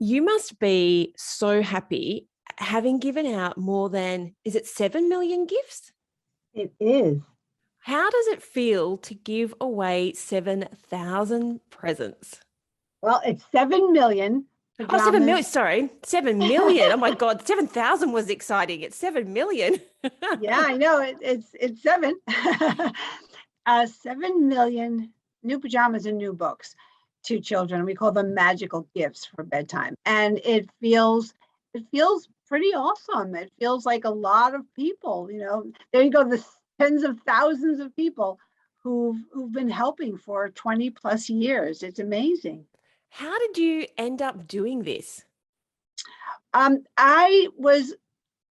You must be so happy having given out more than, is it 7 million gifts? It is. How does it feel to give away 7,000 presents? Well, it's 7 million Oh, 7 million. pajamas. Sorry, 7 million. Oh my God, 7,000 was exciting. It's 7 million. Yeah, I know it's seven. 7 million new pajamas and new books to children. We call them magical gifts for bedtime, and it feels pretty awesome. It feels like a lot of people. There you go. The tens of thousands of people who've been helping for 20 plus years. It's amazing. How did you end up doing this? I was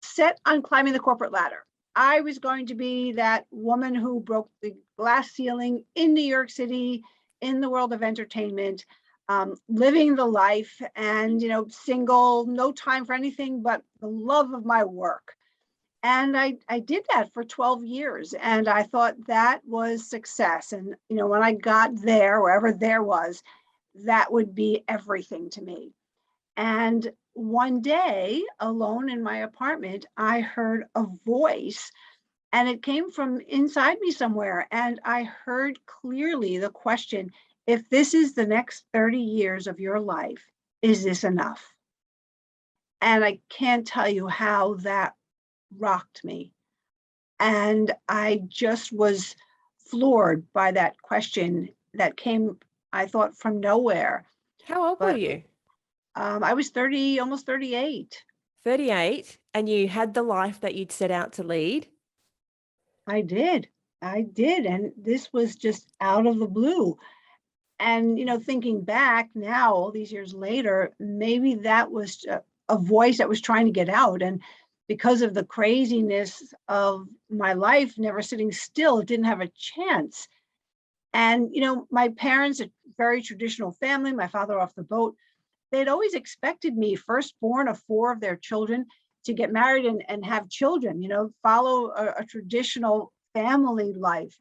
set on climbing the corporate ladder. I was going to be that woman who broke the glass ceiling in New York City, in the world of entertainment, living the life and, single, no time for anything but the love of my work. And I did that for 12 years. And I thought that was success. And, when I got there, wherever there was, that would be everything to me. And one day, alone in my apartment, I heard a voice, and it came from inside me somewhere. And I heard clearly the question, if this is the next 30 years of your life, is this enough? And I can't tell you how that rocked me. And I just was floored by that question that came, I thought, from nowhere. How old were But you? I was 30, almost 38. 38, and you had the life that you'd set out to lead. I did. I did. And this was just out of the blue. And, thinking back now, all these years later, maybe that was a voice that was trying to get out. And because of the craziness of my life, never sitting still, it didn't have a chance. And, my parents, a very traditional family, my father off the boat, they'd always expected me, firstborn of four of their children, to get married and have children, follow a traditional family life.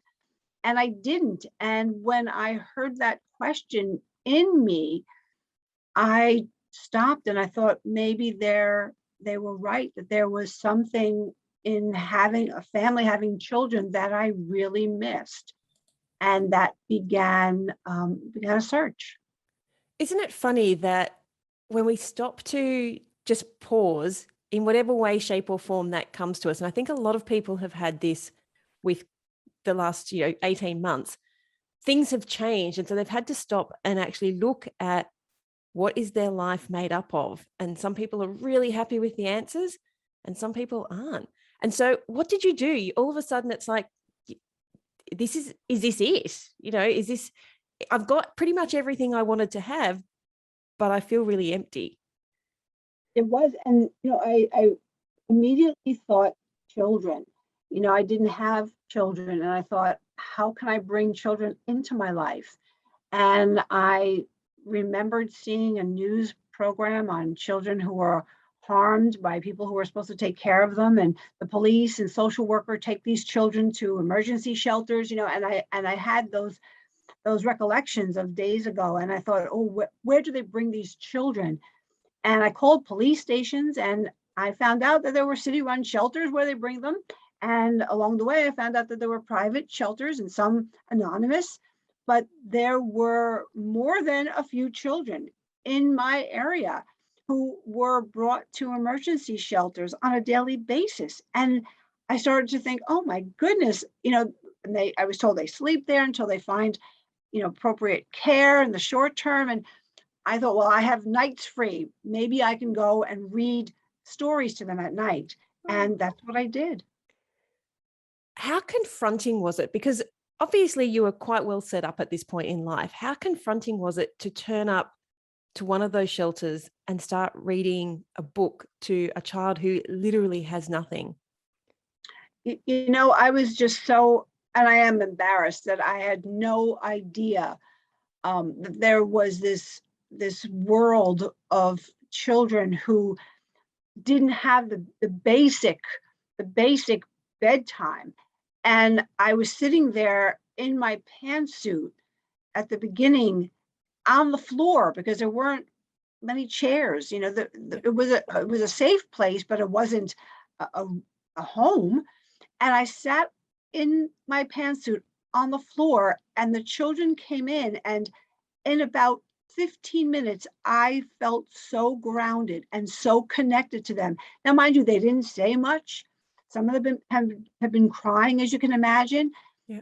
And I didn't. And when I heard that question in me, I stopped and I thought maybe they were right, that there was something in having a family, having children that I really missed. And that began a search. Isn't it funny that when we stop to just pause in whatever way, shape, or form that comes to us, and I think a lot of people have had this with the last 18 months, things have changed. And so they've had to stop and actually look at what is their life made up of. And some people are really happy with the answers and some people aren't. And so what did you do? All of a sudden it's like, is this it? Is this, I've got pretty much everything I wanted to have, but I feel really empty. It was, and I immediately thought children. I didn't have children, and I thought, how can I bring children into my life? And I remembered seeing a news program on children who were harmed by people who were supposed to take care of them, and the police and social worker take these children to emergency shelters. And I had those recollections of days ago, and I thought, oh, where do they bring these children? And I called police stations, and I found out that there were city-run shelters where they bring them. And along the way, I found out that there were private shelters and some anonymous, but there were more than a few children in my area who were brought to emergency shelters on a daily basis. And I started to think, oh my goodness, and I was told they sleep there until they find, appropriate care in the short term. And I thought, well, I have nights free. Maybe I can go and read stories to them at night. And that's what I did. How confronting was it? Because obviously you were quite well set up at this point in life. How confronting was it to turn up to one of those shelters and start reading a book to a child who literally has nothing? I was just so, and I am embarrassed that I had no idea that there was this world of children who didn't have the basic bedtime. And I was sitting there in my pantsuit at the beginning on the floor because there weren't many chairs. You know, it was a safe place, but it wasn't a home. And I sat in my pantsuit on the floor, and the children came in, and in about 15 minutes, I felt so grounded and so connected to them. Now, mind you, they didn't say much. Some of them have been crying, as you can imagine. Yeah.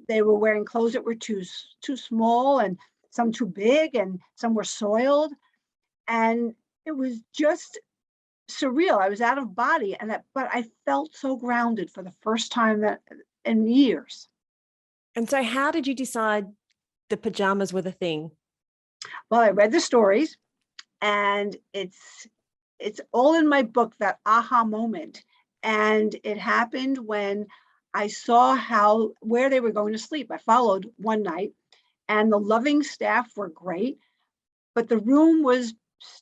They were wearing clothes that were too small, and some too big, and some were soiled. And it was just surreal. I was out of body, but I felt so grounded for the first time in years. And so how did you decide the pajamas were the thing? Well, I read the stories, and it's all in my book, that aha moment. And it happened when I saw where they were going to sleep. I followed one night, and the loving staff were great, but the room was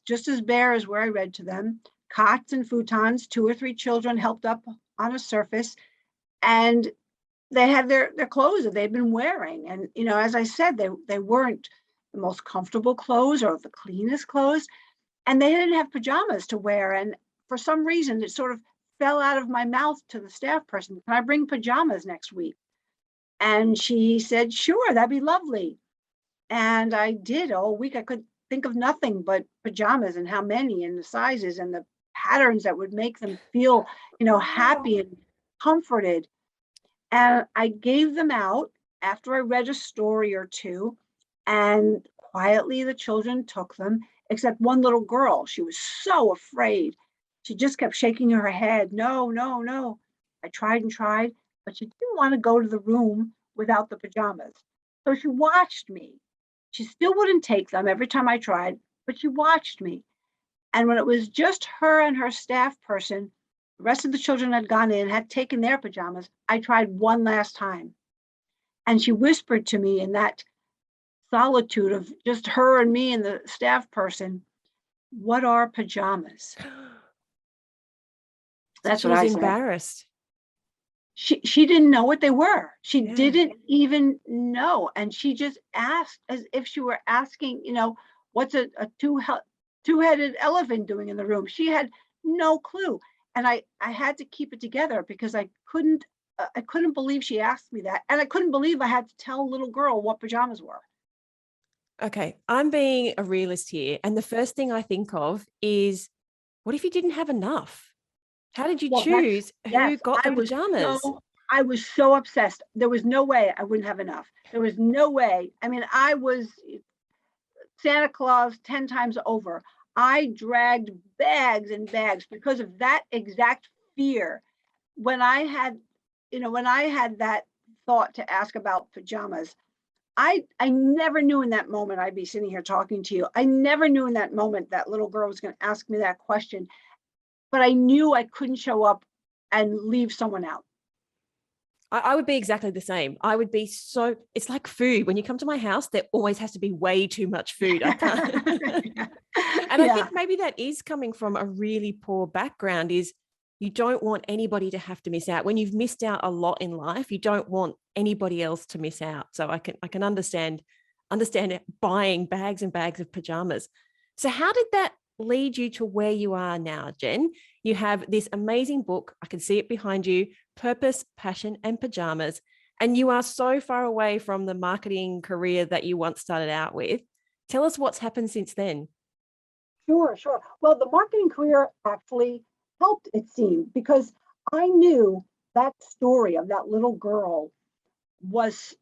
just as bare as where I read to them. Cots and futons, 2 or 3 children helped up on a surface, and they had their clothes that they'd been wearing. And, you know, as I said, they weren't the most comfortable clothes or the cleanest clothes, and they didn't have pajamas to wear. And for some reason, it sort of fell out of my mouth to the staff person, can I bring pajamas next week? And she said, sure, that'd be lovely. And I did all week. I could think of nothing but pajamas, and how many, and the sizes, and the patterns that would make them feel, you know, happy and comforted. And I gave them out after I read a story or two, and quietly the children took them, except one little girl. She was so afraid. She just kept shaking her head. No, no, no. I tried and tried, but she didn't want to go to the room without the pajamas. So she watched me. She still wouldn't take them every time I tried, but she watched me. And when it was just her and her staff person, the rest of the children had gone in, had taken their pajamas, I tried one last time. And she whispered to me in that solitude of just her and me and the staff person, what are pajamas? That's She what was I said. embarrassed. She didn't know what they were. She Yeah. didn't even know. And she just asked as if she were asking, you know, what's a two-headed elephant doing in the room? She had no clue. And I had to keep it together, because I couldn't believe she asked me that. And I couldn't believe I had to tell a little girl what pajamas were. Okay, I'm being a realist here. And the first thing I think of is, what if you didn't have enough? How did you Well, choose who yes, got the pajamas? I was so obsessed. There was no way I wouldn't have enough. There was no way. I mean, I was Santa Claus 10 times over. I dragged bags and bags because of that exact fear. When I had that thought to ask about pajamas, I never knew in that moment I'd be sitting here talking to you. I never knew in that moment that little girl was going to ask me that question, but I knew I couldn't show up and leave someone out. I would be exactly the same. I would be it's like food. When you come to my house, there always has to be way too much food. I can't. And I think maybe that is coming from a really poor background, is you don't want anybody to have to miss out. When you've missed out a lot in life, you don't want anybody else to miss out. So I can understand buying bags and bags of pajamas. So how did that lead you to where you are now, Jen? You have this amazing book. I can see it behind you, Purpose, Passion, and Pajamas. And you are so far away from the marketing career that you once started out with. Tell us what's happened since then. Sure. Well, the marketing career actually helped, it seemed, because I knew that story of that little girl was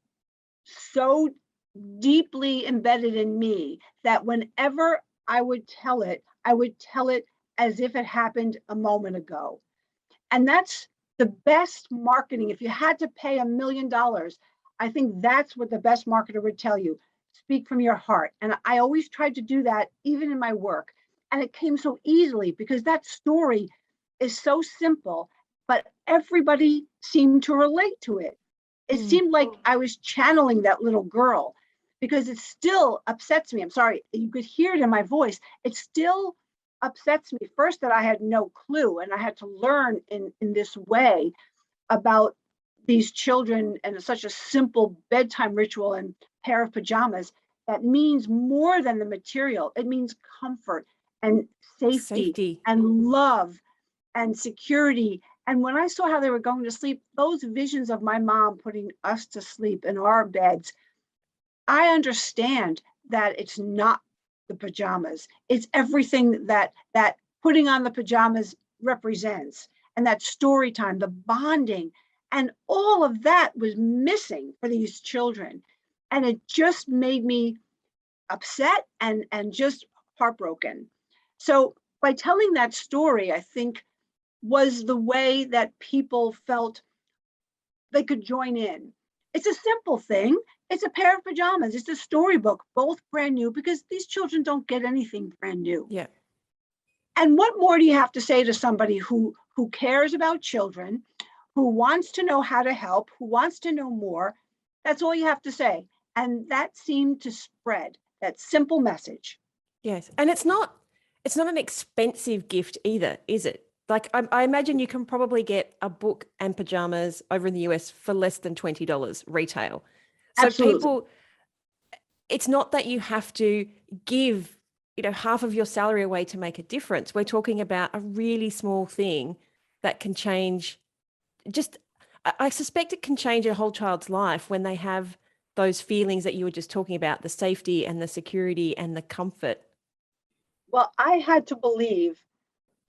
so deeply embedded in me that whenever I would tell it as if it happened a moment ago. And that's the best marketing. If you had to pay $1 million, I think that's what the best marketer would tell you. Speak from your heart. And I always tried to do that, even in my work. And it came so easily because that story is so simple, but everybody seemed to relate to it. It seemed like I was channeling that little girl, because it still upsets me. I'm sorry, you could hear it in my voice. It still upsets me, first, that I had no clue, and I had to learn in this way about these children and such a simple bedtime ritual and pair of pajamas. that means more than the material. It means comfort and safety and love and security. And when I saw how they were going to sleep, those visions of my mom putting us to sleep in our beds, I understand that it's not the pajamas. It's everything that putting on the pajamas represents. And that story time, the bonding, and all of that was missing for these children. And it just made me upset and just heartbroken. So by telling that story, I think was the way that people felt they could join in. It's a simple thing. It's a pair of pajamas. It's a storybook, both brand new, because these children don't get anything brand new. Yeah. And what more do you have to say to somebody who cares about children, who wants to know how to help, who wants to know more? That's all you have to say. And that seemed to spread that simple message. Yes. And it's not an expensive gift either, is it? Like I imagine you can probably get a book and pajamas over in the US for less than $20 retail. So Absolutely. people, it's not that you have to give, half of your salary away to make a difference. We're talking about a really small thing that can change. I suspect it can change a whole child's life when they have those feelings that you were just talking about, the safety and the security and the comfort. Well, I had to believe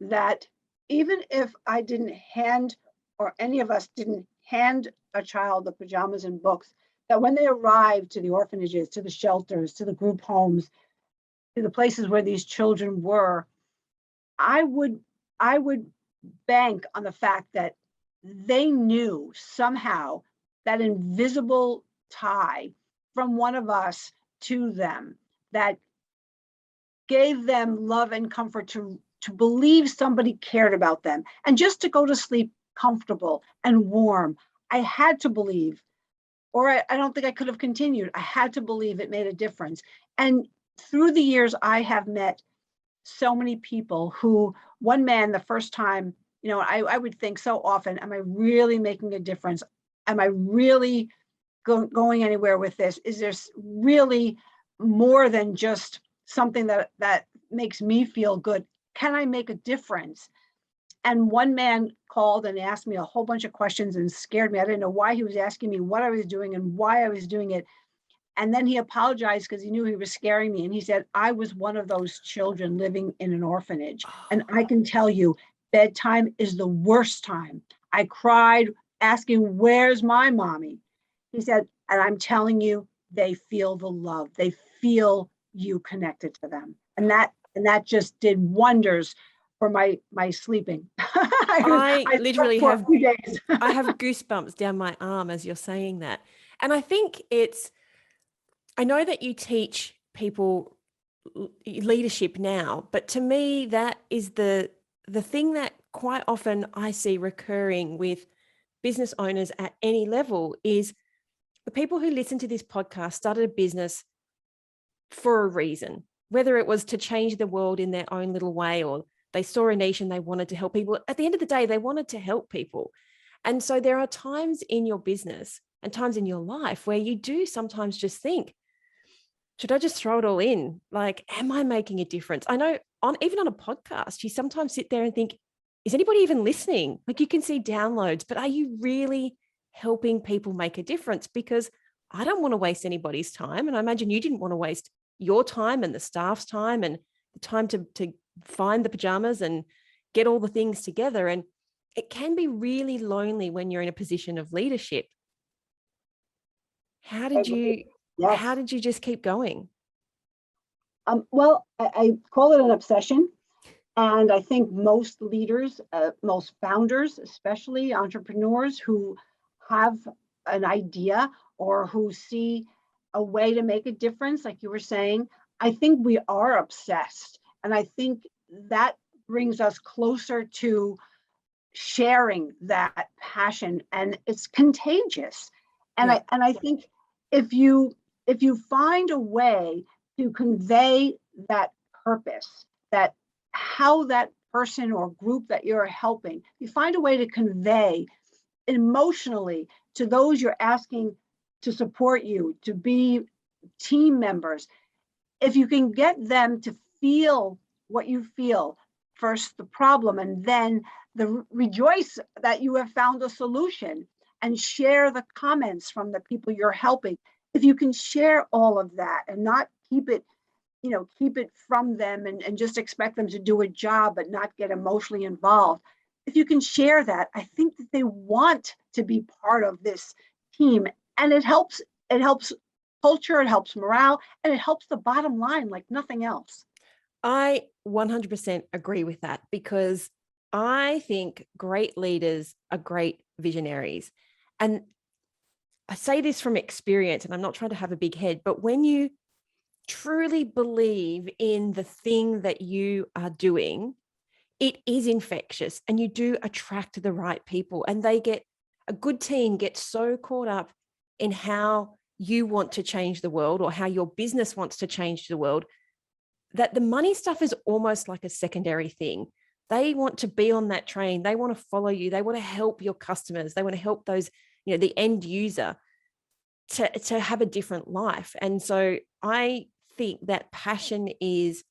that even if I didn't hand, or any of us didn't hand a child the pajamas and books, that when they arrived to the orphanages, to the shelters, to the group homes, to the places where these children were, I would bank on the fact that they knew somehow that invisible tie from one of us to them that gave them love and comfort to believe somebody cared about them, and just to go to sleep comfortable and warm. I had to believe, or I don't think I could have continued. I had to believe it made a difference. And through the years, I have met so many people who, one man, the first time, I would think so often, am I really making a difference? Am I really going anywhere with this? Is there really more than just something that makes me feel good? Can I make a difference? And one man called and asked me a whole bunch of questions and scared me. I didn't know why he was asking me what I was doing and why I was doing it. And then he apologized because he knew he was scaring me. And he said, I was one of those children living in an orphanage. And I can tell you, bedtime is the worst time. I cried asking, where's my mommy? He said, and I'm telling you, they feel the love. They feel you connected to them. And that just did wonders for my sleeping. I literally for a few days. I have goosebumps down my arm as you're saying that. And I think I know that you teach people leadership now, but to me, that is the thing that quite often I see recurring with business owners at any level is the people who listen to this podcast started a business for a reason, whether it was to change the world in their own little way, or they saw a niche and they wanted to help people. At the end of the day, they wanted to help people. And so there are times in your business and times in your life where you do sometimes just think, should I just throw it all in? Like, am I making a difference? I know even on a podcast, you sometimes sit there and think, is anybody even listening? Like, you can see downloads, but are you really helping people make a difference? Because I don't want to waste anybody's time. And I imagine you didn't want to waste your time and the staff's time and the time to find the pajamas and get all the things together. And it can be really lonely when you're in a position of leadership. How did you just keep going? Well, I call it an obsession. And I think most leaders, most founders, especially entrepreneurs who have an idea or who see a way to make a difference, like you were saying, I think we are obsessed. And I think that brings us closer to sharing that passion, and it's contagious. And Yeah. I think if you find a way to convey that purpose, that how that person or group that you're helping, you find a way to convey emotionally to those you're asking to support you, to team members, if you can get them to feel what you feel, first the problem, and then rejoice that you have found a solution, and share the comments from the people you're helping. If you can share all of that and not keep it, keep it from them and just expect them to do a job but not get emotionally involved. If you can share that, I think that they want to be part of this team, and it helps culture, it helps morale, and it helps the bottom line like nothing else. I 100% agree with that, because I think great leaders are great visionaries. And I say this from experience, and I'm not trying to have a big head, but when you truly believe in the thing that you are doing, it is infectious, and you do attract the right people, and a good team gets so caught up in how you want to change the world or how your business wants to change the world, that the money stuff is almost like a secondary thing. They want to be on that train. They want to follow you. They want to help your customers. They want to help those, the end user to have a different life. And so I think that passion is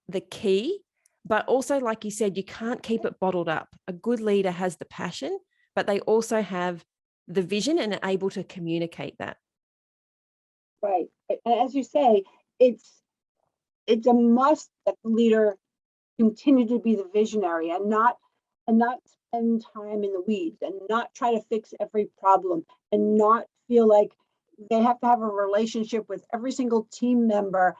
the key, but also, like you said, you can't keep it bottled up. A good leader has the passion, but they also have the vision and are able to communicate that. Right. And as you say, it's a must that the leader continue to be the visionary and not spend time in the weeds and not try to fix every problem and not feel like they have to have a relationship with every single team member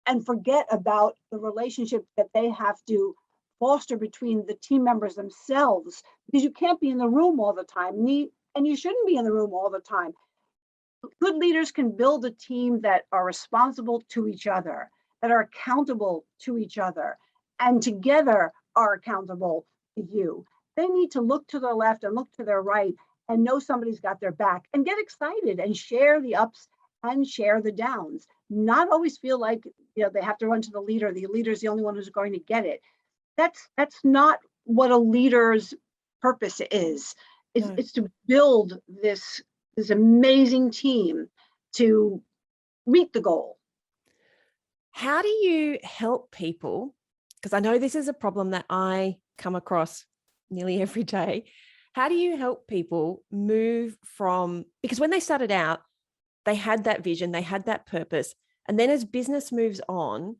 and forget about the relationship that they have to foster between the team members themselves, because you can't be in the room all the time, and you shouldn't be in the room all the time. Good leaders can build a team that are responsible to each other, that are accountable to each other, and together are accountable to you. They need to look to their left and look to their right and know somebody's got their back and get excited and share the ups and share the downs. Not always feel like they have to run to the leader. The leader's the only one who's going to get it. That's not what a leader's purpose is. It's to build this amazing team to meet the goal. How do you help people? Because I know this is a problem that I come across nearly every day. How do you help people move from, because when they started out, they had that vision, they had that purpose. And then as business moves on,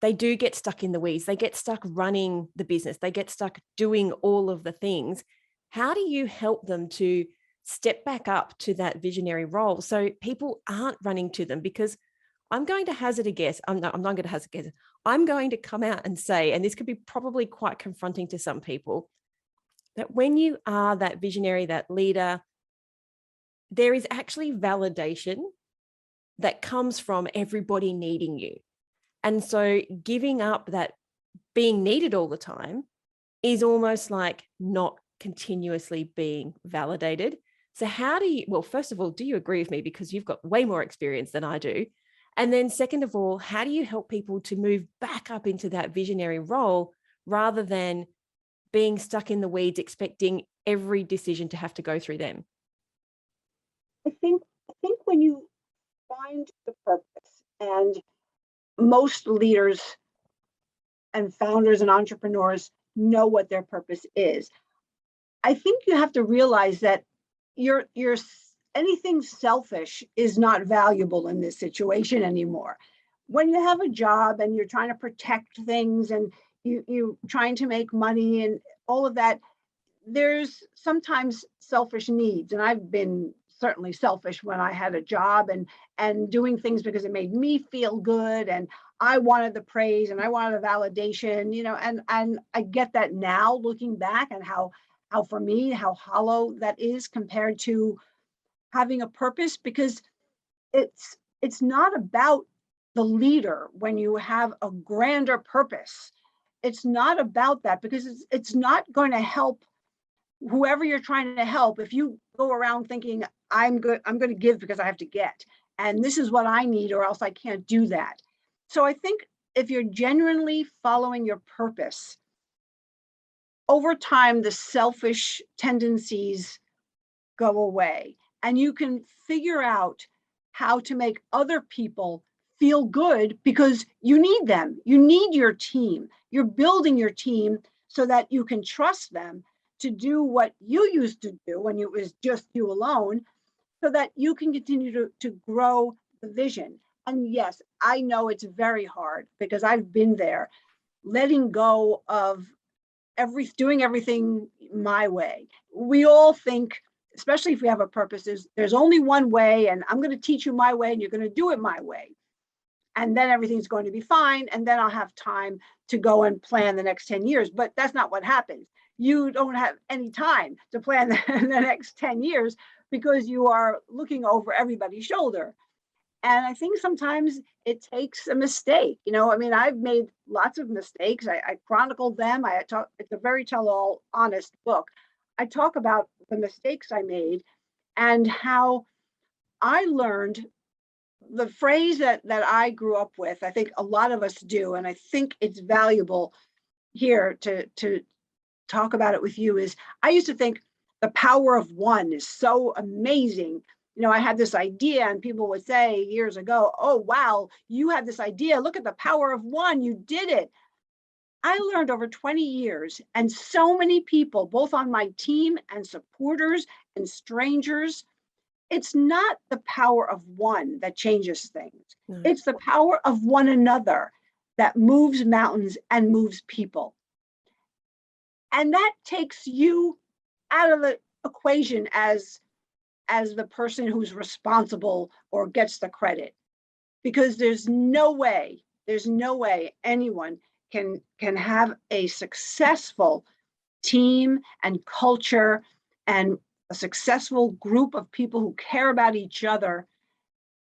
they do get stuck in the weeds. They get stuck running the business. They get stuck doing all of the things. How do you help them to step back up to that visionary role so people aren't running to them? Because I'm going to hazard a guess. I'm not going to hazard a guess. I'm going to come out and say, and this could be probably quite confronting to some people, that when you are that visionary, that leader, there is actually validation that comes from everybody needing you. And so giving up that being needed all the time is almost like not continuously being validated. So how do you, well, first of all, do you agree with me? Because you've got way more experience than I do. And then second of all, how do you help people to move back up into that visionary role rather than being stuck in the weeds, expecting every decision to have to go through them? I think when you find the purpose, and most leaders and founders and entrepreneurs know what their purpose is, I think you have to realize that you're anything selfish is not valuable in this situation anymore. When you have a job and you're trying to protect things and you trying to make money and all of that, there's sometimes selfish needs. And I've been certainly selfish when I had a job and doing things because it made me feel good and I wanted the praise and I wanted the validation, and I get that now looking back, and how for me, how hollow that is compared to having a purpose, because it's not about the leader. When you have a grander purpose, it's not about that, because it's not going to help whoever you're trying to help if you go around thinking I'm going to give because I have to get, and this is what I need or else I can't do that. So I think if you're genuinely following your purpose, over time the selfish tendencies go away, and you can figure out how to make other people feel good, because you need them. You need your team. You're building your team so that you can trust them to do what you used to do when it was just you alone, so that you can continue to grow the vision. And yes, I know it's very hard because I've been there, letting go of doing everything my way. We all think, especially if we have a purpose, is there's only one way, and I'm going to teach you my way, and you're going to do it my way. And then everything's going to be fine. And then I'll have time to go and plan the next 10 years. But that's not what happens. You don't have any time to plan the next 10 years because you are looking over everybody's shoulder. And I think sometimes it takes a mistake. I mean, I've made lots of mistakes. I chronicled them. It's a very tell-all honest book. I talk about the mistakes I made and how I learned the phrase that I grew up with. I think a lot of us do, and I think it's valuable here to talk about it with you, is I used to think the power of one is so amazing. I had this idea, and people would say years ago, oh, wow, you had this idea. Look at the power of one. You did it. I learned over 20 years, and so many people, both on my team and supporters and strangers, it's not the power of one that changes things. No. It's the power of one another that moves mountains and moves people. And that takes you out of the equation as the person who's responsible or gets the credit, because there's no way anyone can have a successful team and culture and a successful group of people who care about each other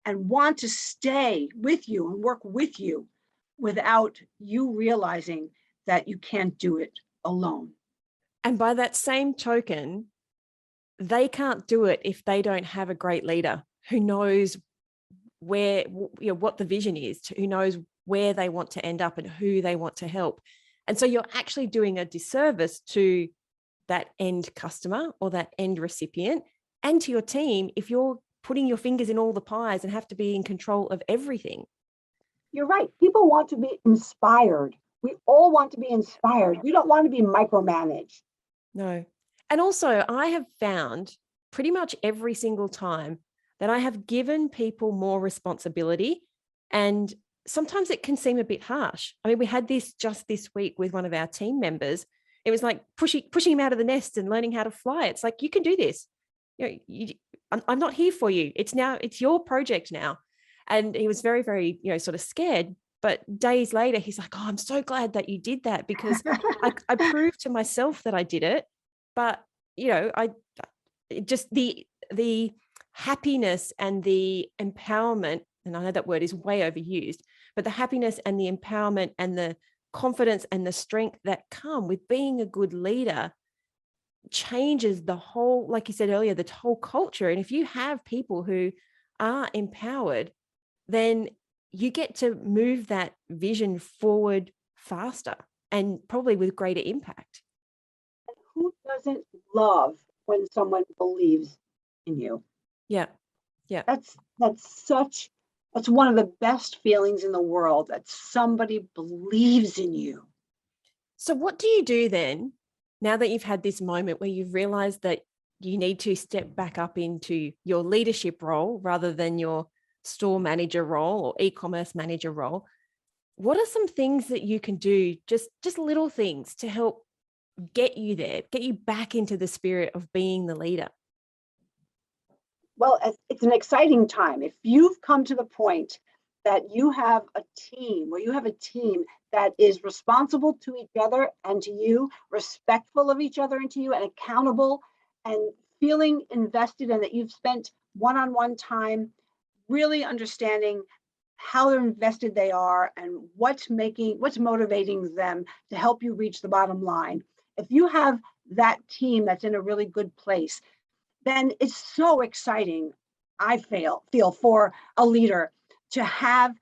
and want to stay with you and work with you without you realizing that you can't do it alone. And by that same token, they can't do it if they don't have a great leader who knows where, what the vision is, who knows where they want to end up and who they want to help. And so you're actually doing a disservice to that end customer or that end recipient and to your team if you're putting your fingers in all the pies and have to be in control of everything. You're right. People want to be inspired. We all want to be inspired. We don't want to be micromanaged. No. And also, I have found pretty much every single time that I have given people more responsibility, and sometimes it can seem a bit harsh. I mean, we had this just this week with one of our team members. It was like pushing him out of the nest and learning how to fly. It's like, you can do this. I'm not here for you. It's your project now. And he was very, very, sort of scared. But days later, he's like, oh, I'm so glad that you did that, because I proved to myself that I did it. But, just the happiness and the empowerment, and I know that word is way overused, but the happiness and the empowerment and the confidence and the strength that come with being a good leader changes the whole, like you said earlier, the whole culture. And if you have people who are empowered, then you get to move that vision forward faster and probably with greater impact. Who doesn't love when someone believes in you? Yeah. That's one of the best feelings in the world, that somebody believes in you. So what do you do then, now that you've had this moment where you've realized that you need to step back up into your leadership role rather than your store manager role or e-commerce manager role? What are some things that you can do, just little things to help get you there, get you back into the spirit of being the leader? Well, it's an exciting time. If you've come to the point that you have a team, that is responsible to each other and to you, respectful of each other and to you, and accountable, and feeling invested, and that you've spent one-on-one time really understanding how invested they are and what's motivating them to help you reach the bottom line. If you have that team that's in a really good place, then it's so exciting, I feel for a leader to have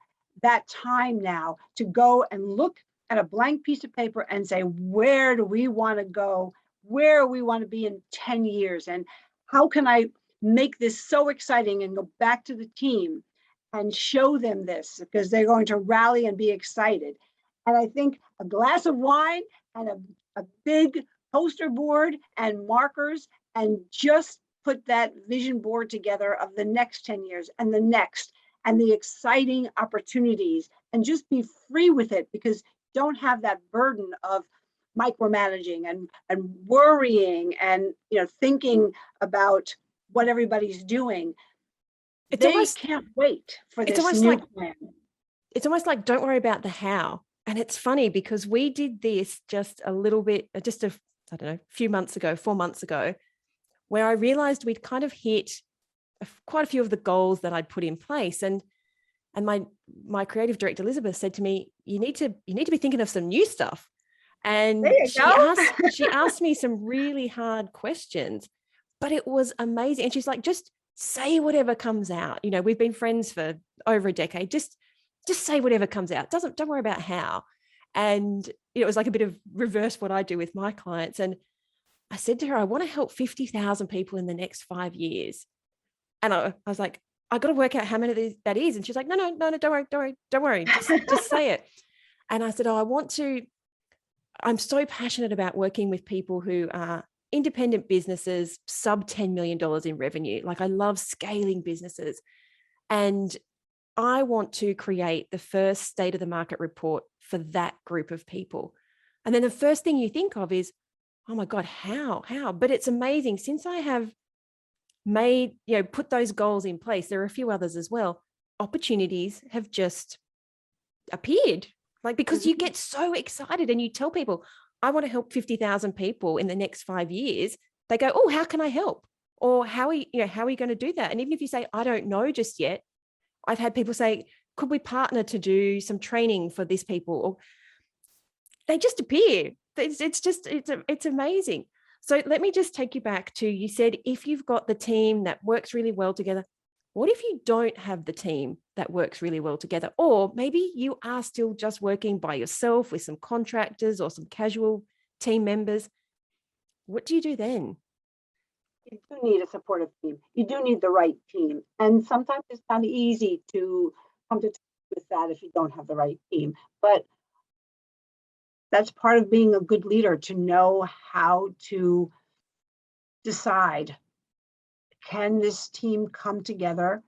that time now to go and look at a blank piece of paper and say, where do we want to go? Where we want to be in 10 years? And how can I make this so exciting and go back to the team and show them this, because they're going to rally and be excited. And I think a glass of wine and a big poster board and markers, and just put that vision board together of the next 10 years and the next, and the exciting opportunities, and just be free with it, because don't have that burden of micromanaging and worrying and thinking about what everybody's doing. They can't wait for this new plan. It's almost like, don't worry about the how. And it's funny because we did this just a little bit, I don't know, few months ago, 4 months ago, where I realized we'd kind of hit quite a few of the goals that I'd put in place. And my creative director, Elizabeth, said to me, you need to be thinking of some new stuff. And she asked me some really hard questions, but it was amazing. And she's like, just say whatever comes out. We've been friends for over a decade. Just say whatever comes out. Don't worry about how. And it was like a bit of reverse what I do with my clients. And I said to her, I want to help 50,000 people in the next 5 years. And I was like, I got to work out how many that is. And she's like, no, don't worry. Just say it. And I said, I'm so passionate about working with people who are independent businesses, sub $10 million in revenue. Like, I love scaling businesses. And I want to create the first state of the market report for that group of people. And then the first thing you think of is, oh my God, how? But it's amazing. Since I have put those goals in place, there are a few others as well. Opportunities have just appeared, because you get so excited and you tell people, I want to help 50,000 people in the next 5 years. They go, oh, how can I help? Or how are you going to do that? And even if you say, I don't know just yet, I've had people say, could we partner to do some training for these people? Or they just appear. It's amazing. So let me just take you back to, you said, if you've got the team that works really well together, what if you don't have the team that works really well together? Or maybe you are still just working by yourself with some contractors or some casual team members. What do you do then? You do need a supportive team. You do need the right team. And sometimes it's not easy to come to terms with that if you don't have the right team. But that's part of being a good leader, to know how to decide, can this team come together?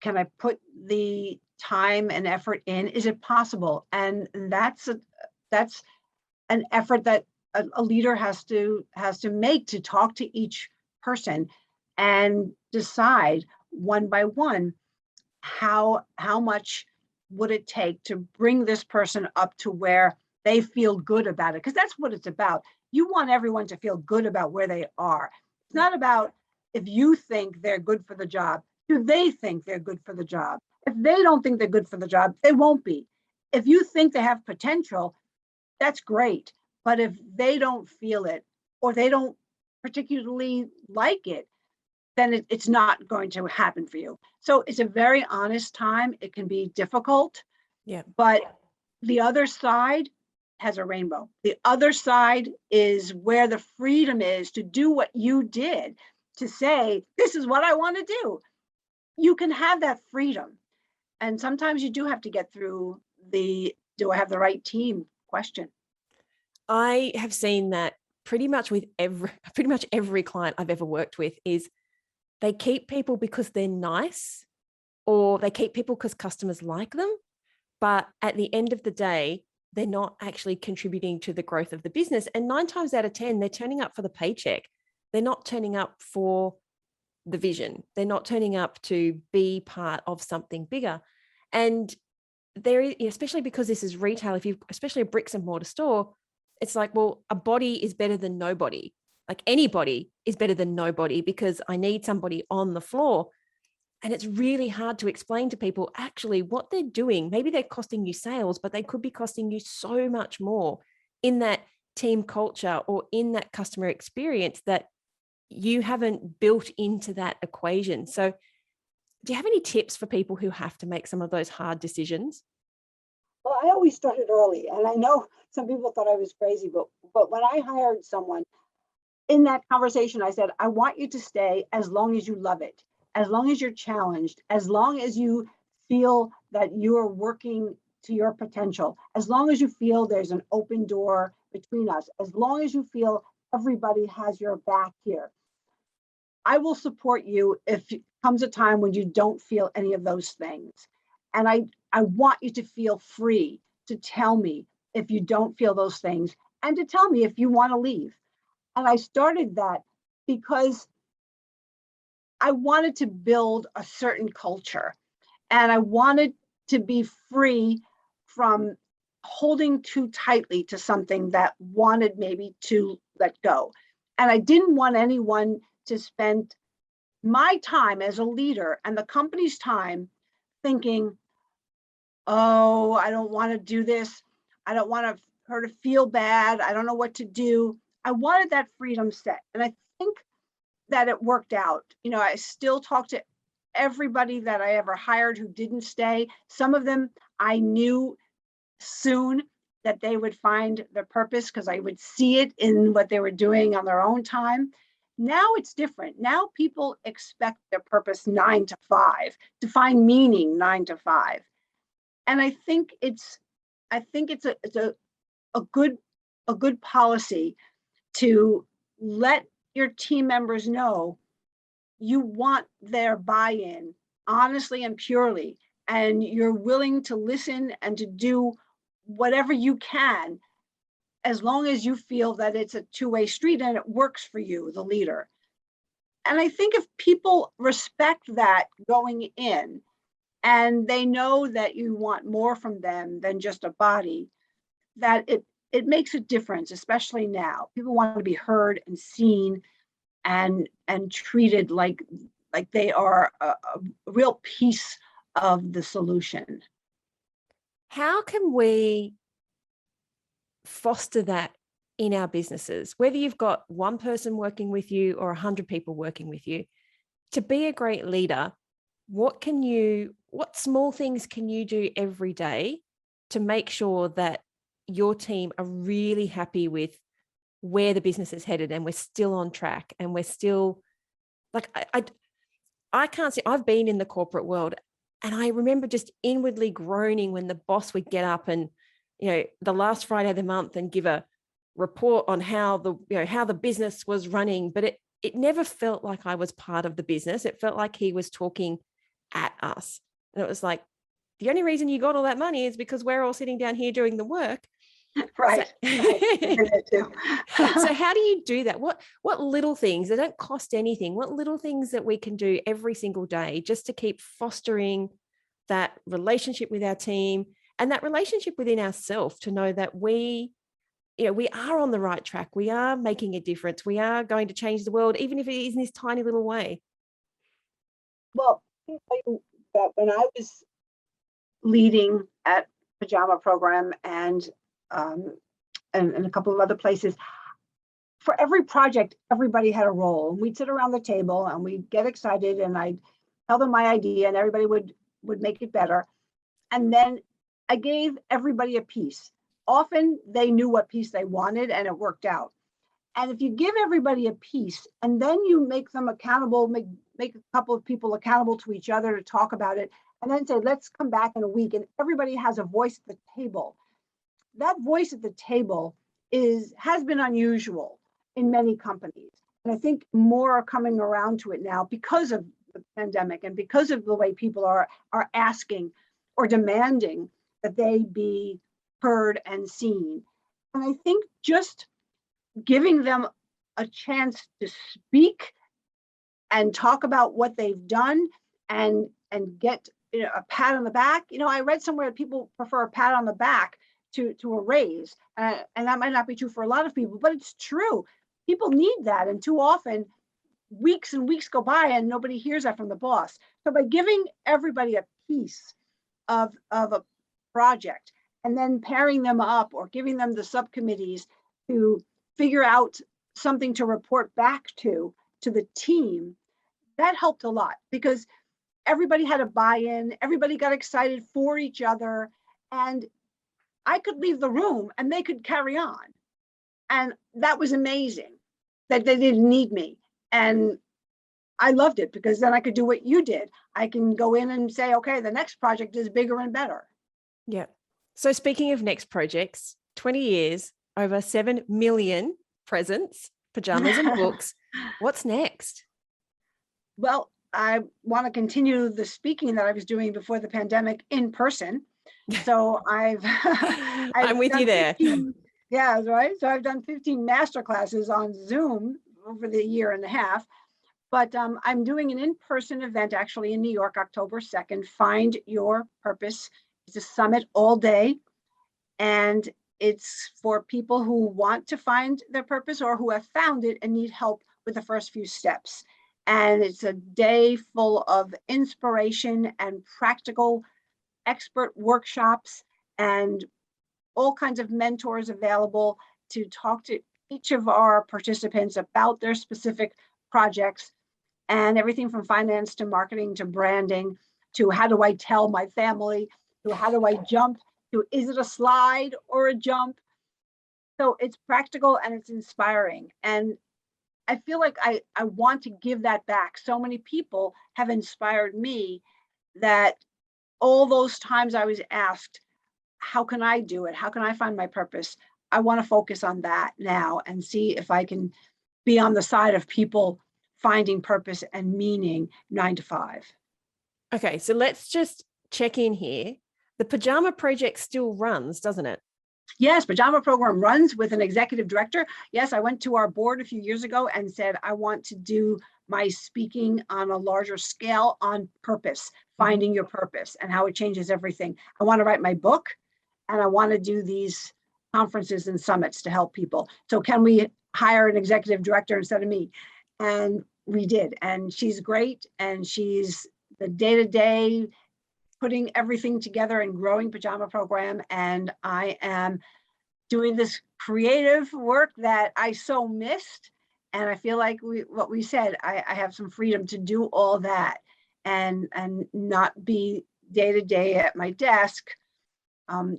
Can I put the time and effort in? Is it possible? And that's an effort that a leader has to make, to talk to each person and decide one by one, how much would it take to bring this person up to where they feel good about it? Because that's what it's about. You want everyone to feel good about where they are. It's not about if you think they're good for the job. Do they think they're good for the job? If they don't think they're good for the job, they won't be. If you think they have potential, that's great. But if they don't feel it, or they don't particularly like it, then it's not going to happen for you. So it's a very honest time. It can be difficult. Yeah. But the other side has a rainbow. The other side is where the freedom is to do what you did, to say, this is what I want to do. You can have that freedom. And sometimes you do have to get through the, do I have the right team question? I have seen that pretty much every client I've ever worked with is they keep people because they're nice, or they keep people because customers like them. But at the end of the day, they're not actually contributing to the growth of the business. And 9 times out of 10, they're turning up for the paycheck. They're not turning up for the vision. They're not turning up to be part of something bigger. And there is, especially because this is retail, especially a bricks and mortar store, it's like, well, a body is better than nobody. Like, anybody is better than nobody, because I need somebody on the floor. And it's really hard to explain to people actually what they're doing. Maybe they're costing you sales, but they could be costing you so much more in that team culture or in that customer experience that you haven't built into that equation. So do you have any tips for people who have to make some of those hard decisions? Well, I always started early, and I know some people thought I was crazy, but when I hired someone, in that conversation, I said, I want you to stay as long as you love it, as long as you're challenged, as long as you feel that you're working to your potential, as long as you feel there's an open door between us, as long as you feel everybody has your back here. I will support you if it comes a time when you don't feel any of those things. And I want you to feel free to tell me if you don't feel those things and to tell me if you want to leave. And I started that because I wanted to build a certain culture and I wanted to be free from holding too tightly to something that wanted maybe to let go. And I didn't want anyone to spend my time as a leader and the company's time thinking, oh, I don't want to do this. I don't want her to feel bad. I don't know what to do. I wanted that freedom set. And I think that it worked out. You know, I still talk to everybody that I ever hired who didn't stay. Some of them I knew soon that they would find their purpose because I would see it in what they were doing on their own time. Now it's different. Now people expect their purpose 9 to 5, to find meaning 9 to 5. And I think it's a good policy to let your team members know you want their buy-in honestly and purely, and you're willing to listen and to do whatever you can as long as you feel that it's a two-way street and it works for you, the leader. And I think if people respect that going in and they know that you want more from them than just a body, that it makes a difference, especially now. People want to be heard and seen and treated like they are a real piece of the solution. How can we foster that in our businesses, whether you've got one person working with you or 100 people working with you? To be a great leader, what small things can you do every day to make sure that your team are really happy with where the business is headed and we're still on track and we're still like, I can't see, I've been in the corporate world and I remember just inwardly groaning when the boss would get up and, the last Friday of the month and give a report on how the business was running, but it never felt like I was part of the business. It felt like he was talking at us. And it was like, the only reason you got all that money is because we're all sitting down here doing the work. Right. So, so how do you do that? What little things that don't cost anything? What little things that we can do every single day just to keep fostering that relationship with our team and that relationship within ourselves, to know that we are on the right track. We are making a difference. We are going to change the world, even if it is in this tiny little way. Well, I can tell you that when I was leading at Pajama program and a couple of other places, for every project, everybody had a role. And we'd sit around the table and we'd get excited and I'd tell them my idea and everybody would make it better. And then I gave everybody a piece. Often they knew what piece they wanted and it worked out. And if you give everybody a piece and then you make them accountable, make a couple of people accountable to each other to talk about it, and then say, let's come back in a week, and everybody has a voice at the table. That voice at the table has been unusual in many companies. And I think more are coming around to it now because of the pandemic and because of the way people are asking or demanding that they be heard and seen. And I think just giving them a chance to speak and talk about what they've done and get a pat on the back. I read somewhere that people prefer a pat on the back to a raise. And that might not be true for a lot of people, but it's true. People need that. And too often, weeks and weeks go by and nobody hears that from the boss. So by giving everybody a piece of a project and then pairing them up or giving them the subcommittees to figure out something to report back to the team, that helped a lot because everybody had a buy-in, everybody got excited for each other, and I could leave the room and they could carry on. And that was amazing that they didn't need me. And I loved it because then I could do what you did. I can go in and say, okay, the next project is bigger and better. Yeah. So speaking of next projects, 20 years, over 7 million presents, pajamas and books. What's next? Well, I want to continue the speaking that I was doing before the pandemic in person. So I'm with you there. 15, yeah, right. So I've done 15 master classes on Zoom over the year and a half. But I'm doing an in-person event actually in New York, October 2nd, Find Your Purpose. It's a summit all day. And it's for people who want to find their purpose or who have found it and need help with the first few steps. And it's a day full of inspiration and practical expert workshops and all kinds of mentors available to talk to each of our participants about their specific projects, and everything from finance to marketing to branding to how do I tell my family to how do I jump to is it a slide or a jump. So it's practical and it's inspiring, and I feel like I want to give that back. So many people have inspired me that all those times I was asked, how can I do it? How can I find my purpose? I want to focus on that now and see if I can be on the side of people finding purpose and meaning 9 to 5. Okay, so let's just check in here. The Pajama Project still runs, doesn't it? Yes, Pajama program runs with an executive director. Yes, I went to our board a few years ago and said, I want to do my speaking on a larger scale on purpose, finding your purpose and how it changes everything. I want to write my book and I want to do these conferences and summits to help people. So can we hire an executive director instead of me? And we did. And she's great. And she's the day-to-day putting everything together and growing Pajama program. And I am doing this creative work that I so missed. And I feel like what we said, I have some freedom to do all that and not be day-to-day at my desk,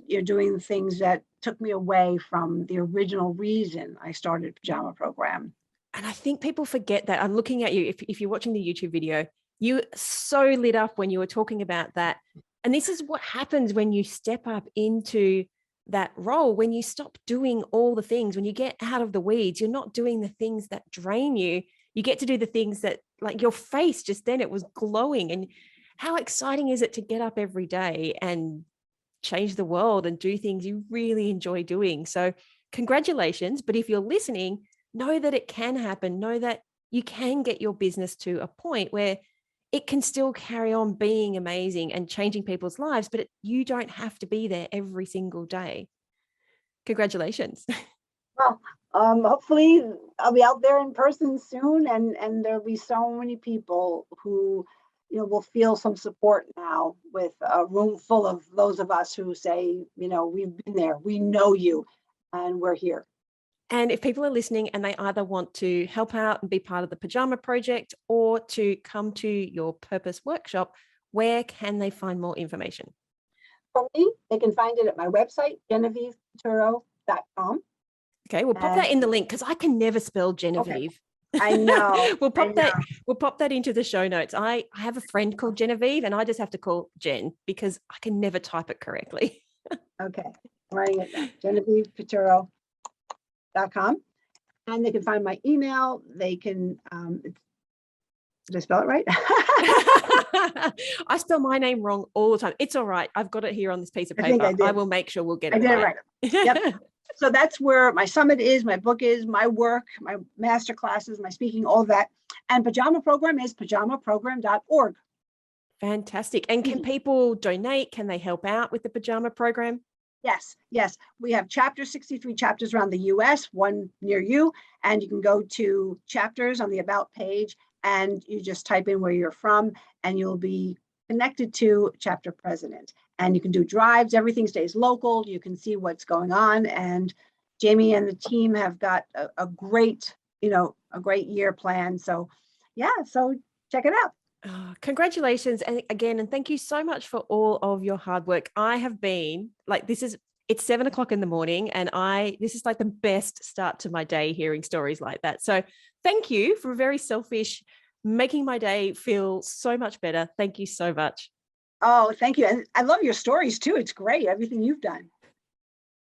you're doing things that took me away from the original reason I started Pajama program. And I think people forget that. I'm looking at you. If you're watching the YouTube video, you so lit up when you were talking about that. And this is what happens when you step up into that role, when you stop doing all the things, when you get out of the weeds, you're not doing the things that drain you. You get to do the things that, like your face just then, it was glowing. And how exciting is it to get up every day and change the world and do things you really enjoy doing? So congratulations. But if you're listening, know that it can happen. Know that you can get your business to a point where it can still carry on being amazing and changing people's lives, but you don't have to be there every single day. Congratulations. Well, hopefully I'll be out there in person soon, and there'll be so many people who, will feel some support now with a room full of those of us who say, we've been there, we know you, and we're here. And if people are listening and they either want to help out and be part of the Pajama Project or to come to your purpose workshop, where can they find more information? For me, they can find it at my website, GenevievePiturro.com. Okay, we'll pop that in the link because I can never spell Genevieve. Okay. I know. We'll pop that into the show notes. I have a friend called Genevieve and I just have to call Jen because I can never type it correctly. Okay, I'm writing it down. GenevievePiturro.com. And they can find my email. They can, did I spell it right? I spell my name wrong all the time. It's all right. I've got it here on this piece of paper. I will make sure we'll get it right. I did it right. Yep. So that's where my summit is, my book is, my work, my master classes, my speaking, all that. And Pajama program is pajamaprogram.org. Fantastic. And can people donate? Can they help out with the Pajama program? Yes. We have 63 chapters around the US, one near you, and you can go to chapters on the About page and you just type in where you're from and you'll be connected to chapter president. And you can do drives, everything stays local, you can see what's going on. And Jamie and the team have got a great year planned. So so check it out. Oh, congratulations. And again, and thank you so much for all of your hard work. I have been this is it's 7 o'clock in the morning, and this is like the best start to my day hearing stories like that. So thank you for very selfish, making my day feel so much better. Thank you so much. Oh, thank you. And I love your stories too. It's great, everything you've done.